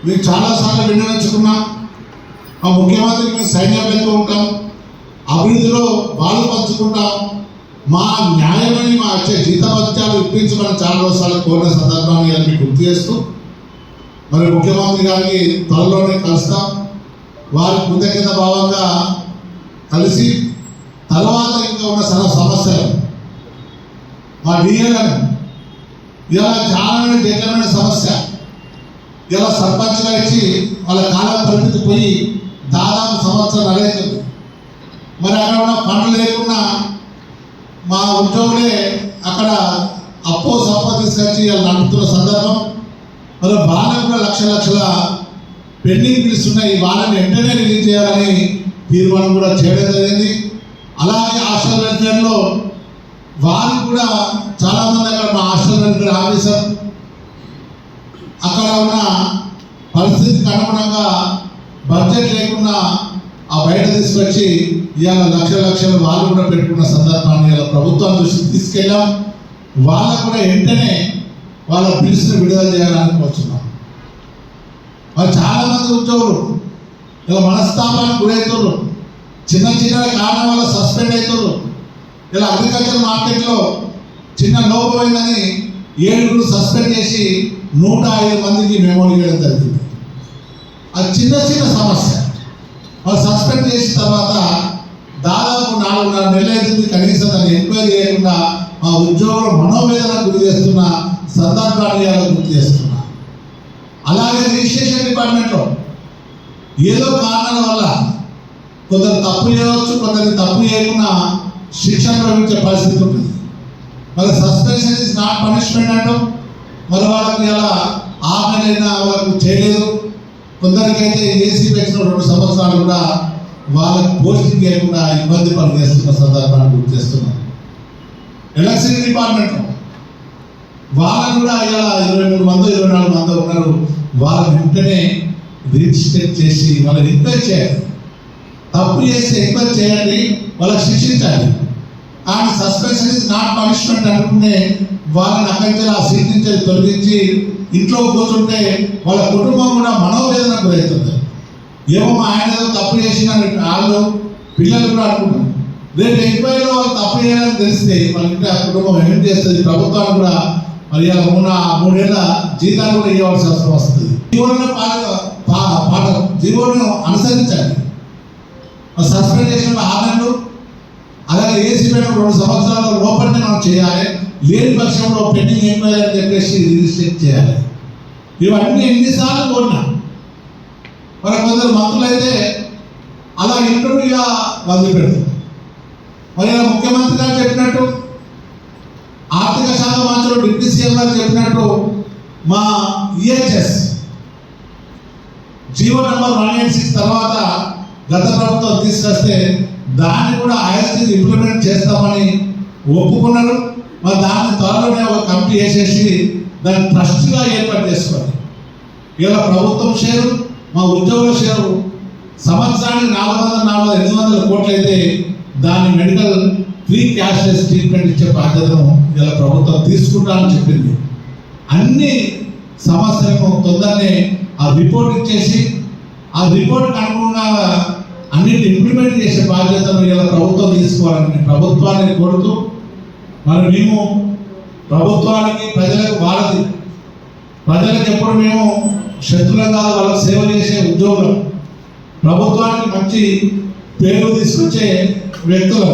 మేము చాలాసార్లు విన్నవించుకున్నాం. మా ముఖ్యమంత్రికి మేము సైన్యం వెళ్తూ ఉంటాం, అభివృద్ధిలో పాలు పంచుకుంటాం, మా న్యాయమని మా వచ్చే జీతభత్యాలు ఇప్పించమని చాలా రోజులు కోరిన సందర్భాన్ని మీకు గుర్తు చేస్తూ మరి ముఖ్యమంత్రి గారికి త్వరలోనే కలుస్తాం. వారి కృతజ్ఞత భావంగా కలిసి తర్వాత ఇంకా ఉన్న సమస్యలు మా డిఏలను ఇలా చాలా జటిలమైన సమస్య, ఇలా సర్పంచ్గా ఇచ్చి వాళ్ళ కాలం పరిమితి పోయి దాదాపు సంవత్సరం నడుస్తుంది. మరి అక్కడ ఉన్న పనులు లేకుండా మా ఉద్యోగులే అక్కడ అప్పో సప్పో తీసుకొచ్చి వాళ్ళు నడుపుతున్న సందర్భం. మరి వాళ్ళకు కూడా లక్షల పెండింగ్ బిల్స్ ఉన్నాయి, వాళ్ళని వెంటనే రిలీజ్ చేయాలని తీర్మానం కూడా చేయడం జరిగింది. అలాగే హాస్టల్ వెల్ఫేర్లో వారు కూడా చాలామంది అక్కడ మా హాస్టల్ వెల్ఫేర్ ఆఫీసర్ అక్కడ ఉన్న పరిస్థితికి అనుగుణంగా బడ్జెట్ లేకుండా ఆ బయట తీసుకొచ్చి ఇవాళ లక్షలు వాళ్ళు కూడా పెట్టుకున్న సందర్భాన్ని ఇలా ప్రభుత్వం దృష్టికి తీసుకెళ్ళాం. వాళ్ళకు కూడా వెంటనే వాళ్ళ బిల్స్ని విడుదల చేయాలని కోరుతున్నాం. మరి చాలామంది ఉద్యోగులు ఇలా మనస్తాపానికి గురవుతున్నారు, చిన్న కారణం వల్ల సస్పెండ్ అవుతున్నారు. ఇలా అగ్రికల్చర్ మార్కెట్లో చిన్న లోపమైందని 7 సస్పెండ్ చేసి 105 మందికి మెమో ఇవ్వడం జరిగింది. అది చిన్న సమస్య. వాళ్ళు సస్పెండ్ చేసిన తర్వాత దాదాపు 4.5 నెలలు అవుతుంది, కనీసం దాన్ని ఎంక్వైరీ చేయకుండా మా ఉద్యోగులు మనోవేదన గురి చేస్తున్న సందర్భాన్ని గుర్తు చేస్తున్నా. అలాగే రిజిస్ట్రేషన్ డిపార్ట్మెంట్లో ఏదో కారణాల వల్ల కొందరు తప్పు చేయవచ్చు, కొందరికి తప్పు చేయకుండా శిక్షణ ప్రవహించే పరిస్థితి ఉంటుంది. మరి సస్పెన్షన్ ఇస్ నాట్ పనిష్మెంట్ అంటాం. మరి వాళ్ళకి ఇలా 6 నెలలైనా వాళ్ళకు చేయలేదు. కొందరికైతే ఏసీ పెంచిన 2 సంవత్సరాలు కూడా వాళ్ళకి పోస్టింగ్ చేయకుండా ఇబ్బంది పనిచేస్తున్న సందర్భాన్ని గుర్తు చేస్తున్నారు. ఎలక్షన్ డిపార్ట్మెంట్లో వాళ్ళని కూడా ఇలా 23 మంది 24 మంది ఉన్నారు. వాళ్ళని వెంటనే రిజిస్టర్ చేసి వాళ్ళని ఎంక్వైరీ చేయాలి. తప్పు చేస్తే ఎంక్వైరీ చేయండి, వాళ్ళకి శిక్షించాలి. కానీ సస్పెన్షన్ ఇస్ నాట్ పనిష్మెంట్ అనుకునే వాళ్ళని అక్కడి నుంచి ఆ సీట్ నుంచి తొలగించి ఇంట్లో కూర్చుంటే వాళ్ళ కుటుంబం కూడా మనోవేదన గురవుతుంది. ఏమో మా ఆయన ఏదో తప్పు చేసిన వాళ్ళు పిల్లలు కూడా అనుకుంటారు. రేపు ఎంక్వైరీలో వాళ్ళు తప్పు చేయాలని తెలిస్తే వాళ్ళ ఇంటి ఆ కుటుంబం ఏం చేస్తుంది. ప్రభుత్వాన్ని కూడా మరి 3 ఏళ్ళ జీతాలు కూడా ఇవ్వాల్సిన అవసరం వస్తుంది. జీవోను అనుసరించాలి. సస్పెండ్ చేసిన 6 నెలలు, అలాగే ఏసీ పైన 2 సంవత్సరాల లోపలనే మనం చేయాలి. లేని పక్షంలో పెండింగ్ ఎంక్వైరీ అని చెప్పేసి రిజిస్టర్ చేయాలి. ఇవన్నీ ఎన్నిసార్లు కోరినా మరి కొందరు మంత్రులు అయితే అలా ఇంటర్వ్యూగా వదిలిపెడతారు. మరి ఇలా ముఖ్యమంత్రి గారు చెప్పినట్టు, ఆర్థిక శాఖ మంత్రులు డిప్యూటీ సీఎం గారు చెప్పినట్టు మా ఈహెచ్ఎస్ జీవో నెంబర్ 186 తర్వాత గత ప్రభుత్వం తీసుకొస్తే దాన్ని కూడా ఐఎస్టీ ఇంప్లిమెంట్ చేస్తామని ఒప్పుకున్నారు. మరి దాన్ని త్వరలోనే ఒక కమిటీ వేసేసి దాన్ని ట్రస్ట్గా ఏర్పాటు చేసుకోవాలి. ఇలా ప్రభుత్వం షేరు, మా ఉద్యోగుల షేరు సంవత్సరానికి 400-800 కోట్లు అయితే దాన్ని మెడికల్ ఫ్రీ క్యాష్లెస్ ట్రీట్మెంట్ ఇచ్చే బాధ్యతను ఇలా ప్రభుత్వం తీసుకుంటానని చెప్పింది. అన్ని సమస్యలను తొందరనే ఆ రిపోర్ట్ ఇచ్చేసి ఆ రిపోర్ట్కి అనుగుణంగా అన్నింటిని ఇంప్లిమెంట్ చేసే బాధ్యతను ఇలా ప్రభుత్వం తీసుకోవాలని ప్రభుత్వాన్ని కోరుతూ, మరి మేము ప్రభుత్వానికి ప్రజలకు వారధి, ప్రజలకు ఎప్పుడు మేము శత్రులం కాదు, వాళ్ళకి సేవ చేసే ఉద్యోగులు, ప్రభుత్వానికి మంచి పేరు తీసుకొచ్చే వ్యక్తులు.